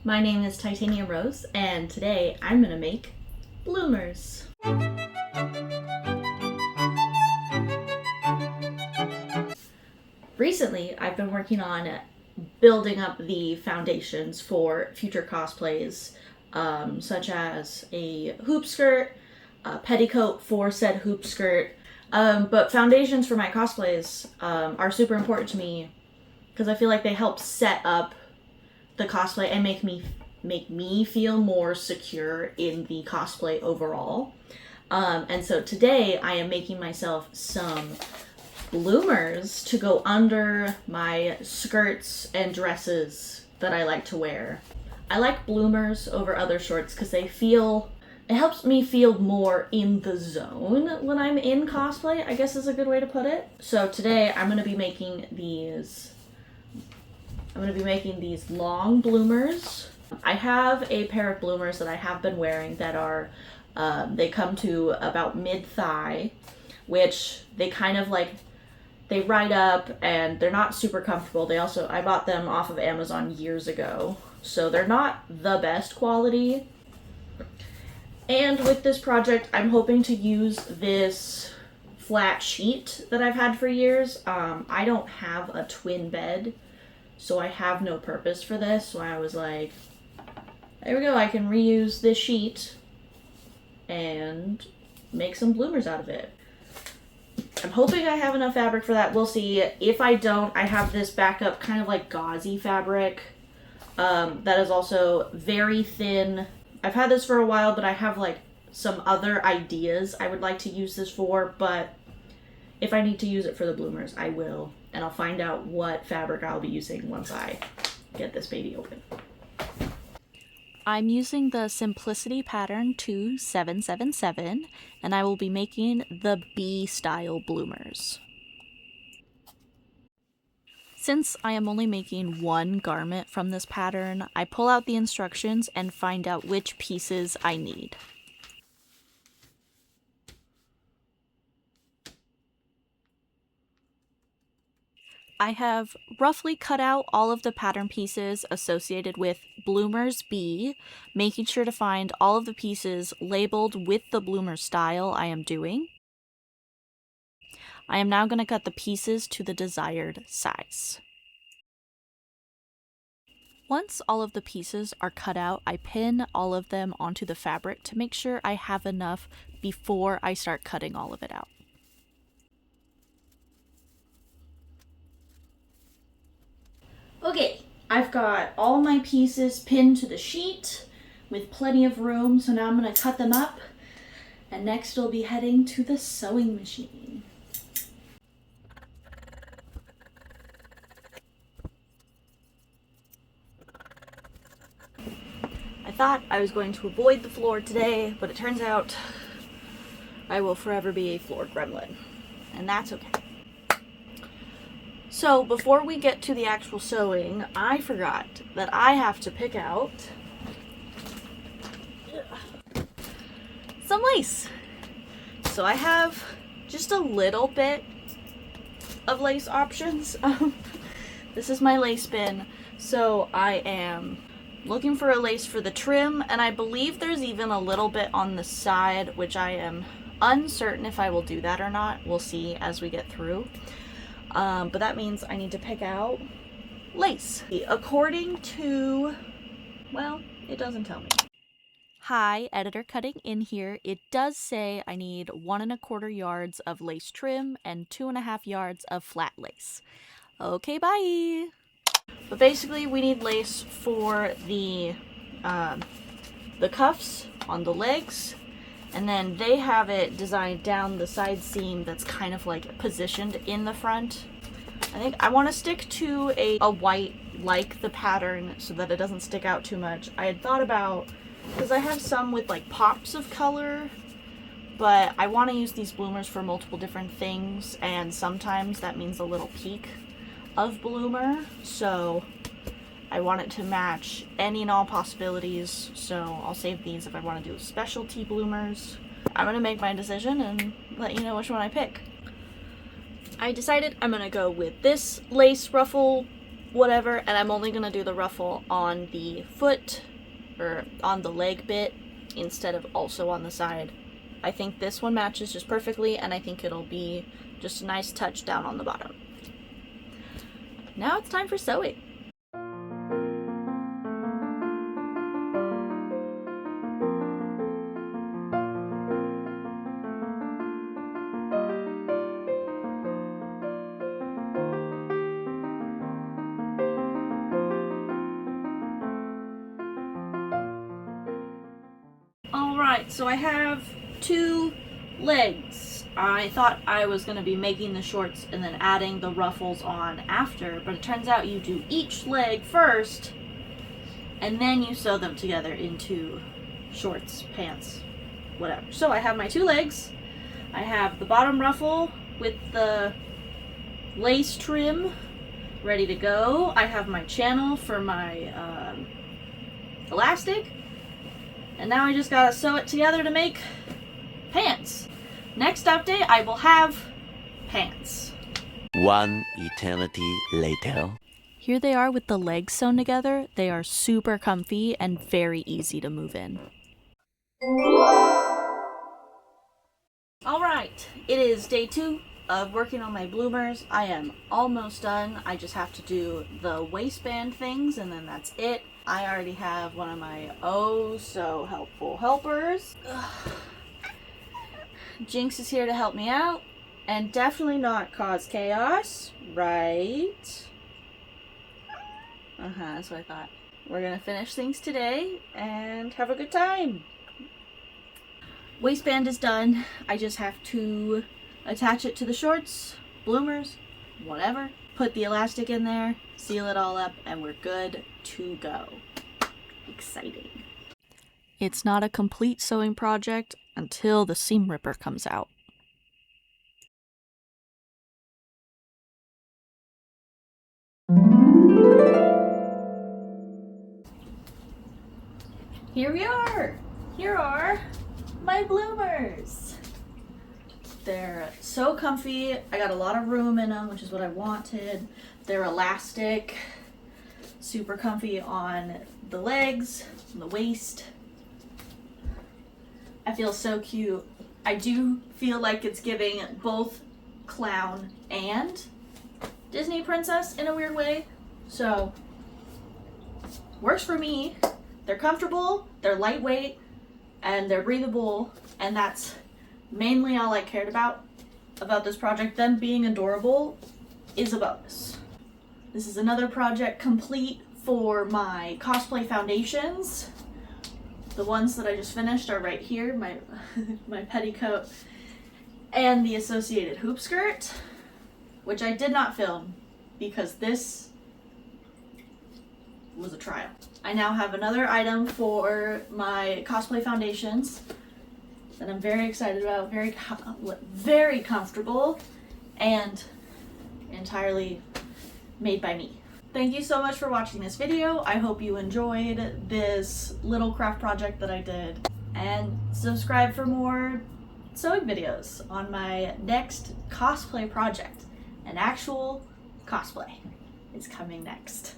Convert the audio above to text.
My name is Titania Rose, and today I'm gonna make bloomers. Recently, I've been working on building up the foundations for future cosplays, such as a hoop skirt, a petticoat for said hoop skirt. But foundations for my cosplays are super important to me because I feel like they help set up the cosplay and make me feel more secure in the cosplay overall. And so today I am making myself some bloomers to go under my skirts and dresses that I like to wear. I like bloomers over other shorts because it helps me feel more in the zone when I'm in cosplay, I guess is a good way to put it. So today I'm going to be making these long bloomers. I have a pair of bloomers that I have been wearing that are, they come to about mid-thigh, which they kind of like, they ride up and they're not super comfortable. I bought them off of Amazon years ago, so they're not the best quality. And with this project, I'm hoping to use this flat sheet that I've had for years. I don't have a twin bed, so I have no purpose for this. So I was like, there we go, I can reuse this sheet and make some bloomers out of it. I'm hoping I have enough fabric for that. We'll see. If I don't, I have this backup kind of like gauzy fabric that is also very thin. I've had this for a while, but I have like some other ideas I would like to use this for, but if I need to use it for the bloomers, I will. And I'll find out what fabric I'll be using once I get this baby open. I'm using the Simplicity pattern 2777, and I will be making the B style bloomers. Since I am only making one garment from this pattern, I pull out the instructions and find out which pieces I need. I have roughly cut out all of the pattern pieces associated with Bloomers B, making sure to find all of the pieces labeled with the bloomer style I am doing. I am now going to cut the pieces to the desired size. Once all of the pieces are cut out, I pin all of them onto the fabric to make sure I have enough before I start cutting all of it out. Okay, I've got all my pieces pinned to the sheet with plenty of room, so now I'm going to cut them up, and next we'll be heading to the sewing machine. I thought I was going to avoid the floor today, but it turns out I will forever be a floor gremlin, and that's okay. So before we get to the actual sewing, I forgot that I have to pick out some lace. So I have just a little bit of lace options. This is my lace bin. So I am looking for a lace for the trim, and I believe there's even a little bit on the side, which I am uncertain if I will do that or not. We'll see as we get through. But that means I need to pick out lace. According to, well, it doesn't tell me. Hi, editor cutting in here. It does say I need 1¼ yards of lace trim and 2½ yards of flat lace. Okay, bye! But basically we need lace for the cuffs on the legs, and then they have it designed down the side seam that's kind of like positioned in the front. I think I want to stick to a white like the pattern so that it doesn't stick out too much. I had thought about, because I have some with like pops of color, but I want to use these bloomers for multiple different things, and sometimes that means a little peak of bloomer, so I want it to match any and all possibilities, so I'll save these if I want to do specialty bloomers. I'm going to make my decision and let you know which one I pick. I decided I'm going to go with this lace ruffle whatever, and I'm only gonna do the ruffle on the foot, or on the leg bit, instead of also on the side. I think this one matches just perfectly, and I think it'll be just a nice touch down on the bottom. Now it's time for sewing. Alright, so I have 2 legs. I thought I was going to be making the shorts and then adding the ruffles on after, but it turns out you do each leg first and then you sew them together into shorts, pants, whatever. So I have my 2 legs. I have the bottom ruffle with the lace trim ready to go. I have my channel for my elastic. And now I just gotta sew it together to make pants. Next update, I will have pants. One eternity later. Here they are with the legs sewn together. They are super comfy and very easy to move in. Alright, it is day 2 of working on my bloomers. I am almost done. I just have to do the waistband things and then that's it. I already have one of my oh so helpful helpers. Ugh. Jinx is here to help me out and definitely not cause chaos, right? That's what I thought. We're gonna finish things today and have a good time. Waistband is done. I just have to attach it to the shorts, bloomers, whatever. Put the elastic in there, seal it all up, and we're good to go. Exciting. It's not a complete sewing project until the seam ripper comes out. Here we are! Here are my bloomers! They're so comfy. I got a lot of room in them, which is what I wanted. They're elastic, super comfy on the legs, on the waist. I feel so cute. I do feel like it's giving both clown and Disney princess in a weird way. So, works for me. They're comfortable, they're lightweight, and they're breathable, and that's mainly all I cared about this project. Them being adorable is a bonus. This is another project complete for my cosplay foundations. The ones that I just finished are right here, my my petticoat and the associated hoop skirt, which I did not film because this was a trial. I now have another item for my cosplay foundations that I'm very excited about, very comfortable, and entirely made by me. Thank you so much for watching this video. I hope you enjoyed this little craft project that I did. And subscribe for more sewing videos on my next cosplay project. An actual cosplay is coming next.